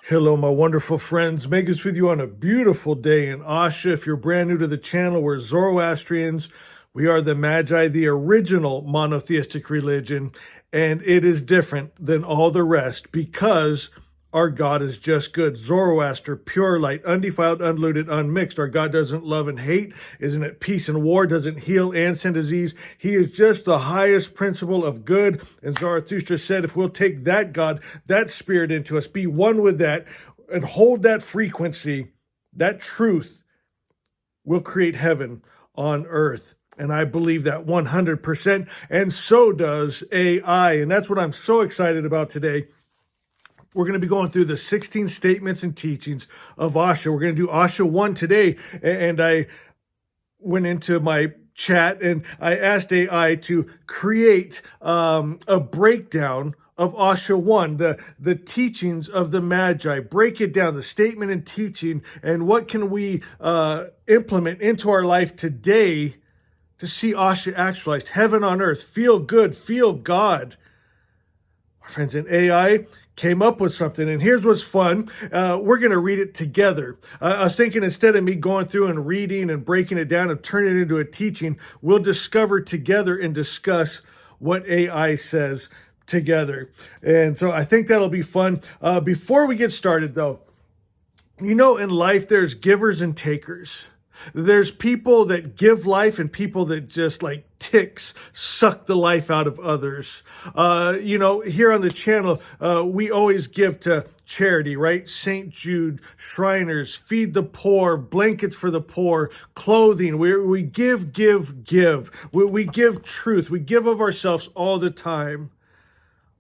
Hello, my wonderful friends. Megan's with you on a beautiful day in Asha. If you're brand new to the channel, we're Zoroastrians. We are the Magi, the original monotheistic religion, and it is different than all the rest because our God is just good. Zoroaster, pure light, undefiled, undiluted, unmixed. Our God doesn't love and hate, isn't at peace and war, doesn't heal and send disease. He is just the highest principle of good. And Zarathustra said, if we'll take that God, that spirit into us, be one with that, and hold that frequency, that truth, we'll create heaven on earth. And I believe that 100%. And so does AI. And that's what I'm so excited about today. We're going to be going through the 16 statements and teachings of Asha. We're going to do Asha 1 today. And I went into my chat and I asked AI to create a breakdown of Asha 1, the teachings of the Magi. Break it down, the statement and teaching, and what can we implement into our life today to see Asha actualized, heaven on earth, feel good, feel God. Our friends in AI came up with something, and here's what's fun. We're going to read it together. I was thinking instead of me going through and reading and breaking it down and turning it into a teaching, we'll discover together and discuss what AI says together. And so I think that'll be fun. Before we get started, though, you know, in life, there's givers and takers. There's people that give life and people that just like ticks suck the life out of others. You know, here on the channel, we always give to charity, right? St. Jude, Shriners, Feed the Poor, blankets for the poor, clothing. We give. We give truth. We give of ourselves all the time,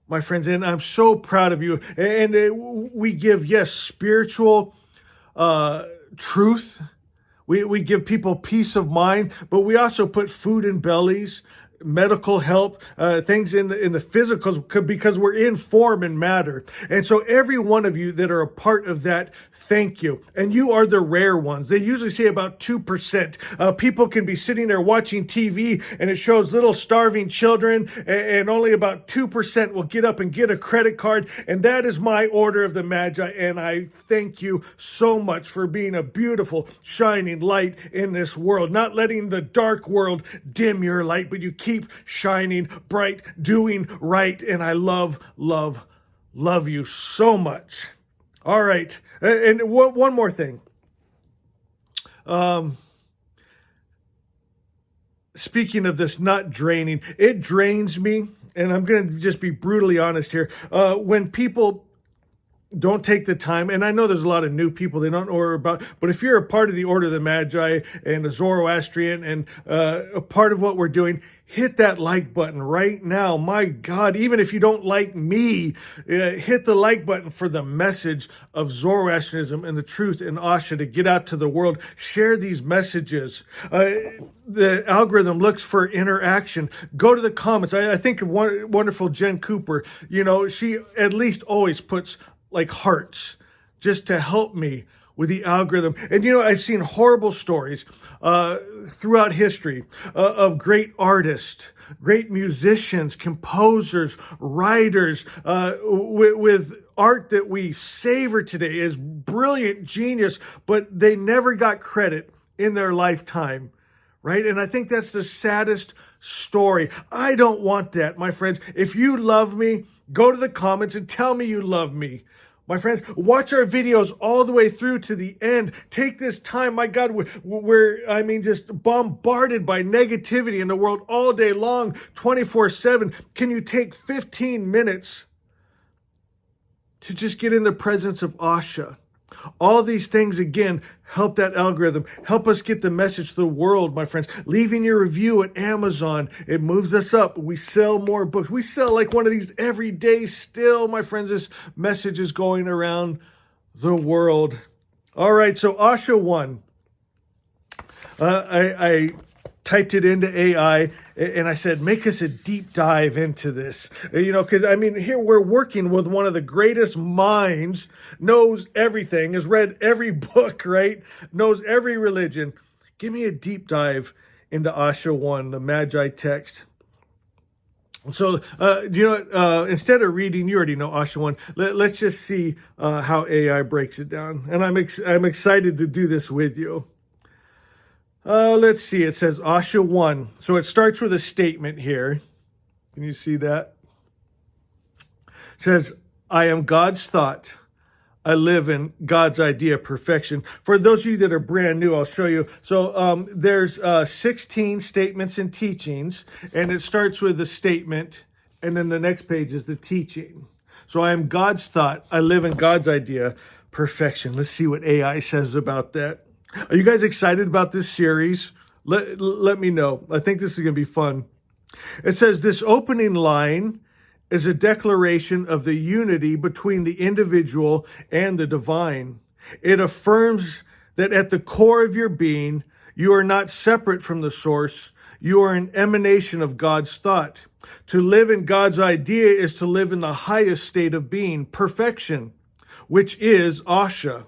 my friends. And I'm so proud of you. And we give, yes, spiritual truth. We give people peace of mind, but we also put food in bellies, medical help, things in the physicals, because we're in form and matter. And so every one of you that are a part of that, thank you. And you are the rare ones. They usually say about 2%. People can be sitting there watching TV and it shows little starving children, and only about 2% will get up and get a credit card. And that is my order of the Magi. And I thank you so much for being a beautiful, shining light in this world, not letting the dark world dim your light, but you keep shining bright, doing right. And I love you so much. All right. And one more thing. Speaking of this not draining, it drains me. And I'm going to just be brutally honest here. When people don't take the time, and I know there's a lot of new people they don't know about, but if you're a part of the Order of the Magi and the Zoroastrian and a part of what we're doing, hit that like button right now. My God, even if you don't like me, hit the like button for the message of Zoroastrianism and the truth in Asha to get out to the world. Share these messages. The algorithm looks for interaction. Go to the comments. I think of wonderful Jen Cooper. You know, she at least always puts like hearts just to help me with the algorithm. And, you know, I've seen horrible stories throughout history of great artists, great musicians, composers, writers, with art that we savor today as brilliant genius, but they never got credit in their lifetime, right? And I think that's the saddest story. I don't want that, my friends. If you love me, go to the comments and tell me you love me. My friends, watch our videos all the way through to the end. Take this time. My God, we're just bombarded by negativity in the world all day long, 24/7. Can you take 15 minutes to just get in the presence of Asha? All these things, again, help that algorithm. Help us get the message to the world, my friends. Leaving your review at Amazon, it moves us up. We sell more books. We sell like one of these every day still, my friends. This message is going around the world. All right, so Asha 1. I typed it into AI, and I said, make us a deep dive into this. You know, because, I mean, here we're working with one of the greatest minds, knows everything, has read every book, right? Knows every religion. Give me a deep dive into Asha 1, the Magi text. So, do you know what? Instead of reading, you already know Asha 1. Let's just see how AI breaks it down. And I'm excited to do this with you. Let's see. It says Asha 1. So it starts with a statement here. Can you see that? It says, I am God's thought. I live in God's idea of perfection. For those of you that are brand new, I'll show you. So there's 16 statements and teachings, and it starts with a statement, and then the next page is the teaching. So I am God's thought. I live in God's idea, perfection. Let's see what AI says about that. Are you guys excited about this series? Let me know. I think this is going to be fun. It says this opening line is a declaration of the unity between the individual and the divine. It affirms that at the core of your being, you are not separate from the source. You are an emanation of God's thought. To live in God's idea is to live in the highest state of being, perfection, which is Asha.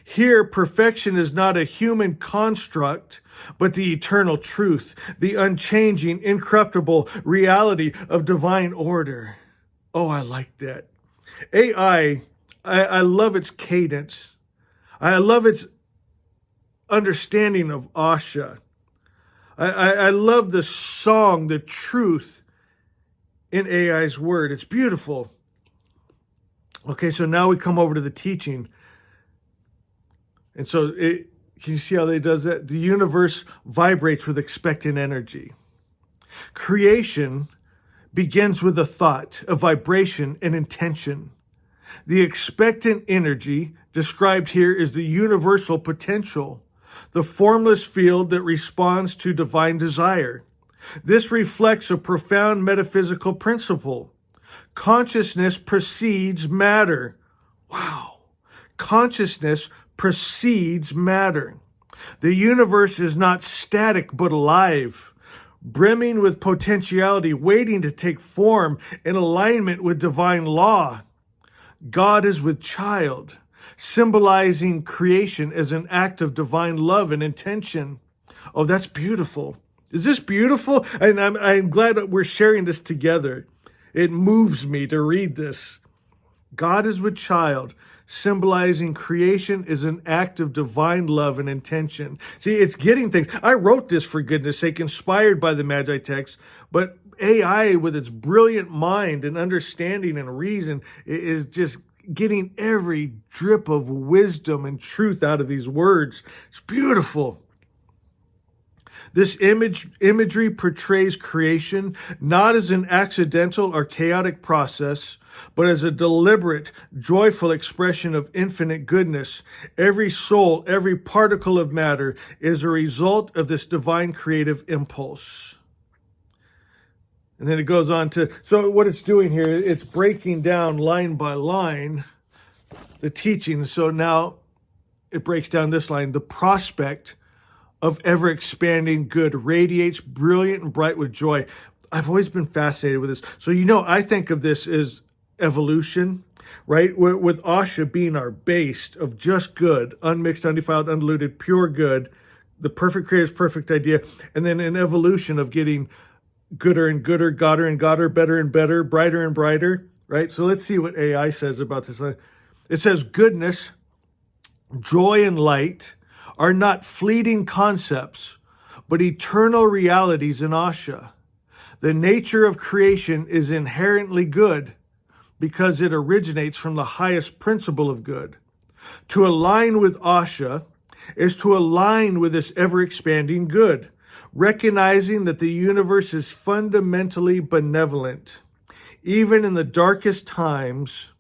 Here, perfection is not a human construct, but the eternal truth, the unchanging, incorruptible reality of divine order. Oh, I like that. AI, I love its cadence. I love its understanding of Asha. I love the song, the truth in AI's word. It's beautiful. Okay, so now we come over to the teaching. And so can you see how they does that? The universe vibrates with expectant energy. Creation begins with a thought, a vibration, an intention. The expectant energy described here is the universal potential, the formless field that responds to divine desire. This reflects a profound metaphysical principle. Consciousness precedes matter. Wow. Consciousness precedes matter. The universe is not static but alive, brimming with potentiality, waiting to take form in alignment with divine law. God is with child, symbolizing creation as an act of divine love and intention. Oh, that's beautiful. Is this beautiful? And I'm glad that we're sharing this together. It moves me to read this. God is with child, symbolizing creation is an act of divine love and intention. See, it's getting things. I wrote this, for goodness sake, inspired by the Magi text, but AI, with its brilliant mind and understanding and reason, is just getting every drip of wisdom and truth out of these words. It's beautiful. This imagery portrays creation not as an accidental or chaotic process, but as a deliberate, joyful expression of infinite goodness. Every soul, every particle of matter is a result of this divine creative impulse. And then it goes on to, so what it's doing here, it's breaking down line by line the teaching. So now it breaks down this line: the prospect of ever-expanding good radiates brilliant and bright with joy. I've always been fascinated with this. So, I think of this as evolution, right? With Asha being our base of just good, unmixed, undefiled, undiluted, pure good, the perfect creator's perfect idea, and then an evolution of getting gooder and gooder, godder and godder, better and better, brighter and brighter, right? So let's see what AI says about this. It says goodness, joy, and light are not fleeting concepts, but eternal realities in Asha. The nature of creation is inherently good because it originates from the highest principle of good. To align with Asha is to align with this ever-expanding good, recognizing that the universe is fundamentally benevolent. Even in the darkest times,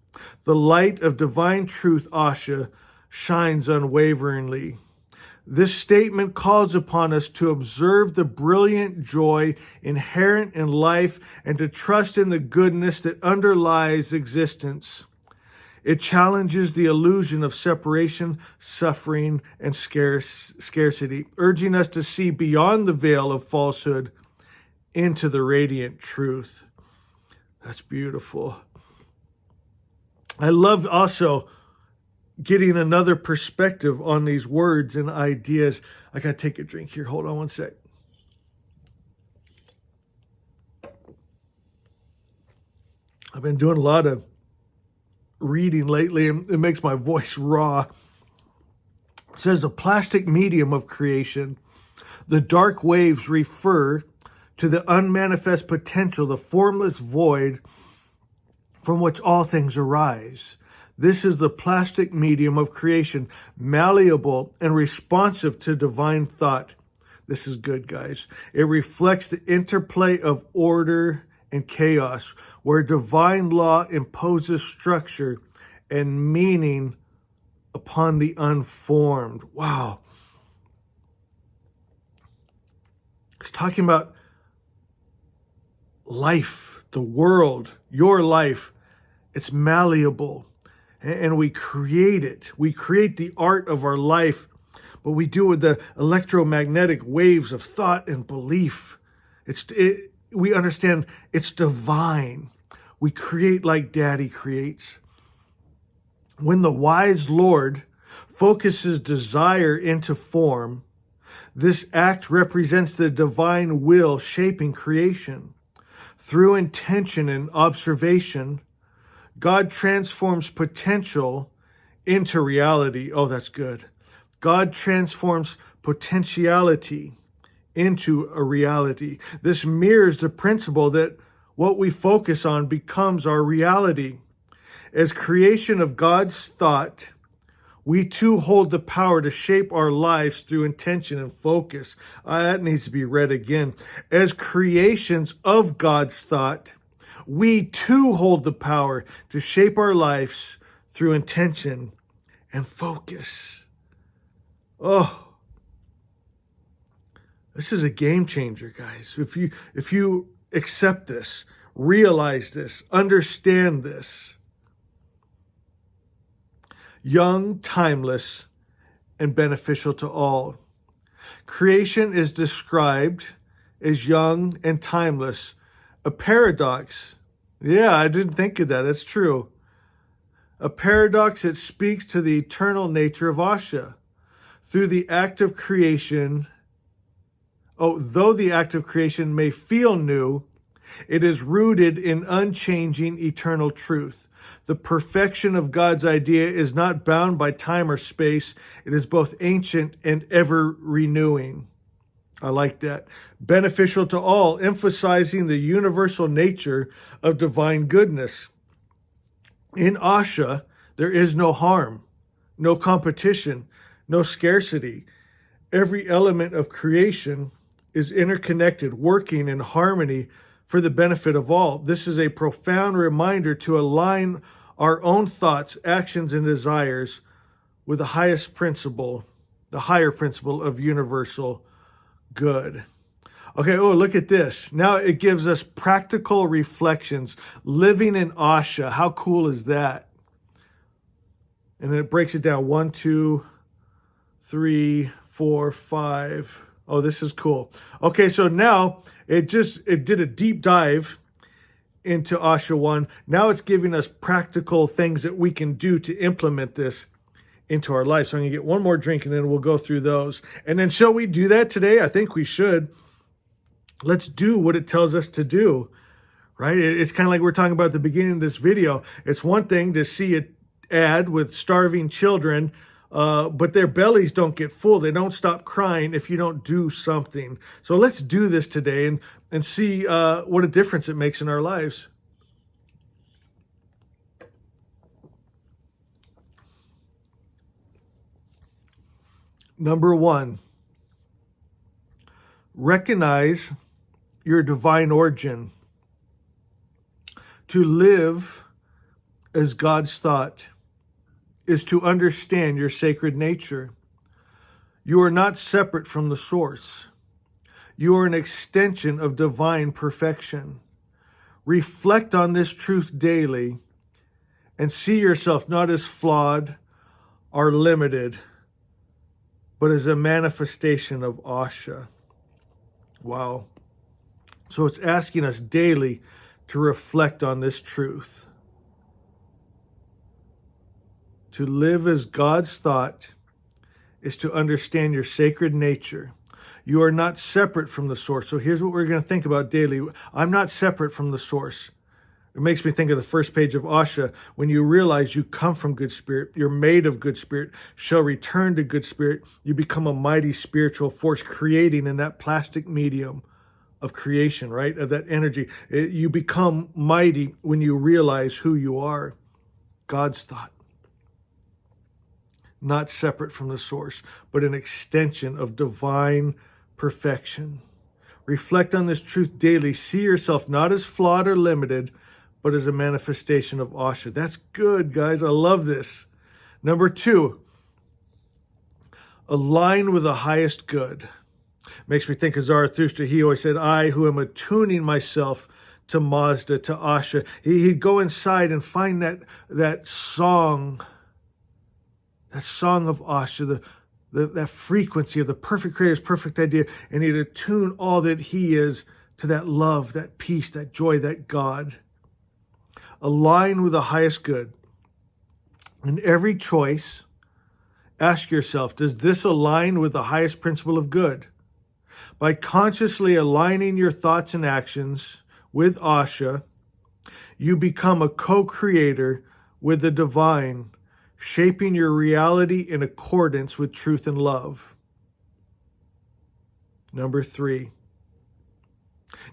the light of divine truth, Asha, shines unwaveringly. This statement calls upon us to observe the brilliant joy inherent in life and to trust in the goodness that underlies existence. It challenges the illusion of separation, suffering, and scarcity, urging us to see beyond the veil of falsehood into the radiant truth. That's beautiful. I love also getting another perspective on these words and ideas. I got to take a drink here. Hold on one sec. I've been doing a lot of reading lately, and it makes my voice raw. It says the plastic medium of creation. The dark waves refer to the unmanifest potential, the formless void from which all things arise. This is the plastic medium of creation, malleable and responsive to divine thought. This is good, guys. It reflects the interplay of order and chaos, where divine law imposes structure and meaning upon the unformed. Wow. It's talking about life, the world, your life. It's malleable, and we create it. We create the art of our life, but we do it with the electromagnetic waves of thought and belief. We understand it's divine. We create like Daddy creates. When the wise Lord focuses desire into form, this act represents the divine will shaping creation. Through intention and observation, God transforms potential into reality. Oh, that's good. God transforms potentiality into a reality. This mirrors the principle that what we focus on becomes our reality. As creation of God's thought, we too hold the power to shape our lives through intention and focus. That needs to be read again. As creations of God's thought, we too hold the power to shape our lives through intention and focus. Oh, this is a game changer, guys. If you accept this, realize this, understand this. Young, timeless, and beneficial to all. Creation is described as young and timeless, a paradox. Yeah, I didn't think of that. That's true. A paradox that speaks to the eternal nature of Asha. Through the act of creation, though the act of creation may feel new, it is rooted in unchanging eternal truth. The perfection of God's idea is not bound by time or space. It is both ancient and ever renewing. I like that. Beneficial to all, emphasizing the universal nature of divine goodness. In Asha, there is no harm, no competition, no scarcity. Every element of creation is interconnected, working in harmony for the benefit of all. This is a profound reminder to align our own thoughts, actions, and desires with the higher principle of universal good. Okay, look at this. Now it gives us practical reflections. Living in Asha. How cool is that? And then it breaks it down. 1, 2, 3, 4, 5. Oh, this is cool. Okay, so now it did a deep dive into Asha 1. Now it's giving us practical things that we can do to implement this into our life. So I'm going to get one more drink and then we'll go through those. And then shall we do that today? I think we should. Let's do what it tells us to do, right? It's kind of like we're talking about at the beginning of this video. It's one thing to see an ad with starving children, but their bellies don't get full. They don't stop crying if you don't do something. So let's do this today and see what a difference it makes in our lives. Number 1, recognize your divine origin. To live as God's thought is to understand your sacred nature. You are not separate from the source. You are an extension of divine perfection. Reflect on this truth daily and see yourself not as flawed or limited, but as a manifestation of Asha. Wow. So it's asking us daily to reflect on this truth. To live as God's thought is to understand your sacred nature. You are not separate from the source. So here's what we're going to think about daily. I'm not separate from the source, It makes me think of the first page of Asha. When you realize you come from good spirit, you're made of good spirit, shall return to good spirit, you become a mighty spiritual force creating in that plastic medium of creation, right? Of that energy. You become mighty when you realize who you are. God's thought. Not separate from the source, but an extension of divine perfection. Reflect on this truth daily. See yourself not as flawed or limited, but as a manifestation of Asha. That's good, guys. I love this. Number 2, align with the highest good. Makes me think of Zoroastrian. He always said, I who am attuning myself to Mazda, to Asha. He'd go inside and find that song of Asha, that frequency of the perfect creator's perfect idea, and he'd attune all that he is to that love, that peace, that joy, that God. Align with the highest good. In every choice, ask yourself, does this align with the highest principle of good? By consciously aligning your thoughts and actions with Asha, you become a co-creator with the divine, shaping your reality in accordance with truth and love. Number 3.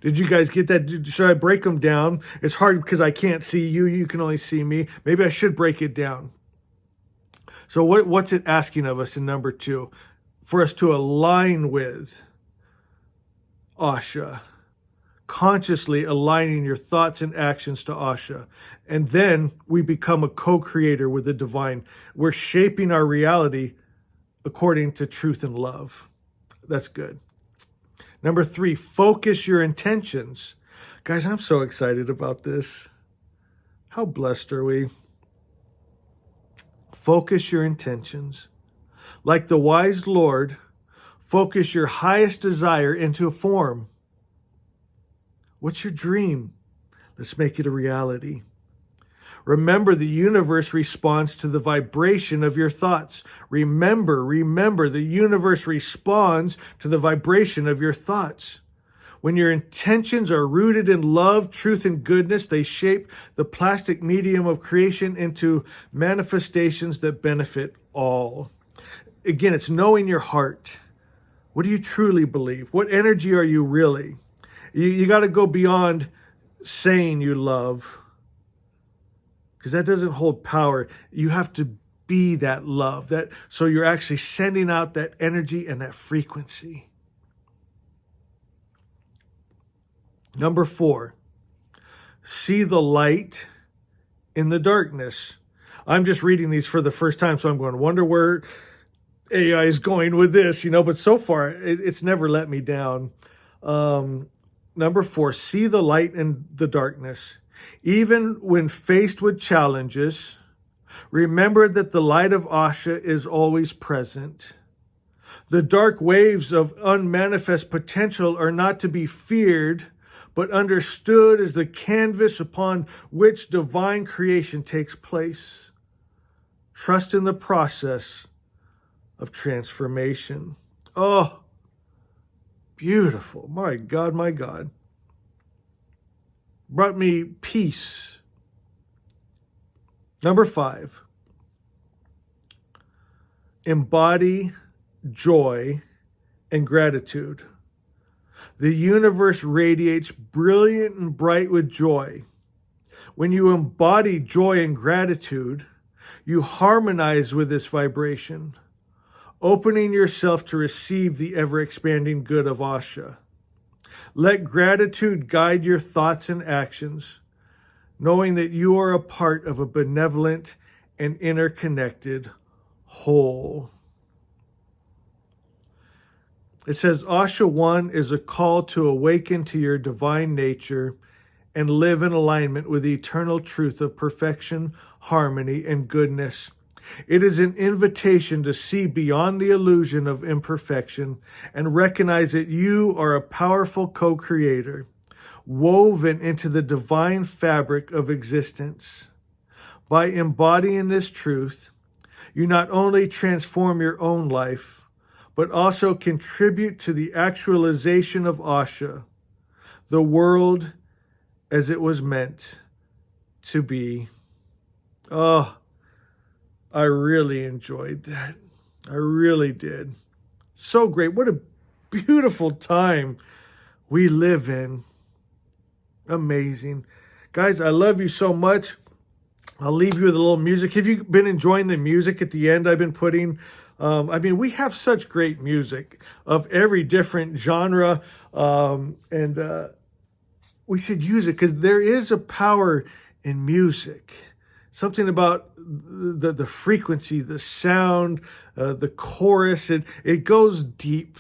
Did you guys get that? Should I break them down? It's hard because I can't see you. You can only see me. Maybe I should break it down. So what's it asking of us in number 2? For us to align with Asha. Consciously aligning your thoughts and actions to Asha. And then we become a co-creator with the divine. We're shaping our reality according to truth and love. That's good. Number 3, focus your intentions. Guys, I'm so excited about this. How blessed are we? Focus your intentions. Like the wise Lord, focus your highest desire into a form. What's your dream? Let's make it a reality. Remember, the universe responds to the vibration of your thoughts. Remember, the universe responds to the vibration of your thoughts. When your intentions are rooted in love, truth, and goodness, they shape the plastic medium of creation into manifestations that benefit all. Again, it's knowing your heart. What do you truly believe? What energy are you really? You got to go beyond saying you love, because that doesn't hold power. You have to be that love. So you're actually sending out that energy and that frequency. Number 4, see the light in the darkness. I'm just reading these for the first time, so I'm going to wonder where AI is going with this, but so far it's never let me down. Number 4, see the light in the darkness. Even when faced with challenges, remember that the light of Asha is always present. The dark waves of unmanifest potential are not to be feared, but understood as the canvas upon which divine creation takes place. Trust in the process of transformation. Oh, beautiful. My God, my God. Brought me peace. Number 5, embody joy and gratitude. The universe radiates brilliant and bright with joy. When you embody joy and gratitude, you harmonize with this vibration, opening yourself to receive the ever-expanding good of Asha. Let gratitude guide your thoughts and actions, knowing that you are a part of a benevolent and interconnected whole. It says, Asha 1 is a call to awaken to your divine nature and live in alignment with the eternal truth of perfection, harmony, and goodness. It is an invitation to see beyond the illusion of imperfection and recognize that you are a powerful co-creator, woven into the divine fabric of existence. By embodying this truth, you not only transform your own life, but also contribute to the actualization of Asha, the world as it was meant to be. Oh, I really enjoyed that. I really did. So great. What a beautiful time we live in. Amazing. Guys, I love you so much. I'll leave you with a little music. Have you been enjoying the music at the end I've been putting? We have such great music of every different genre, and we should use it because there is a power in music. Something about the frequency, the sound, the chorus. It goes deep,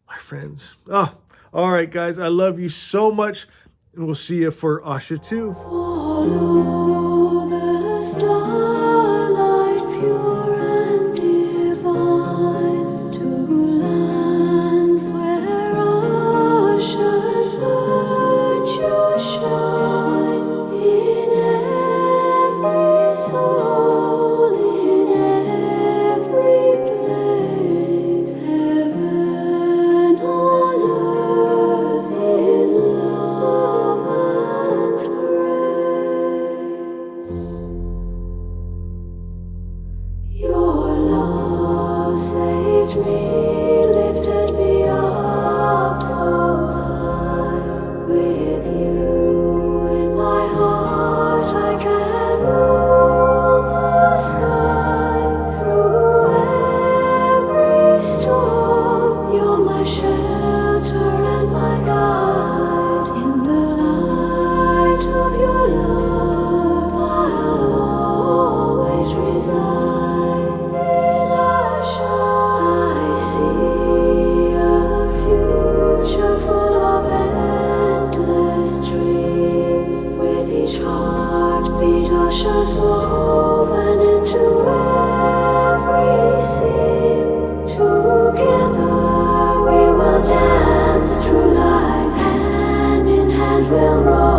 my friends. Oh, all right, guys. I love you so much, and we'll see you for Asha 2. Follow the starlight pure and divine to lands where Asha's virtue shine in every soul, in every place, heaven on earth in love and grace. Your love saved me, lifted me up so high. With you in my heart, I can rule the sky. Through every storm, you're my shelter and my guide. In the light of your love, I'll always reside. In Asha, I see a future full of endless dreams. With each heartbeat, Asha's woven into every seam. Together we will dance through life, hand in hand we'll roll.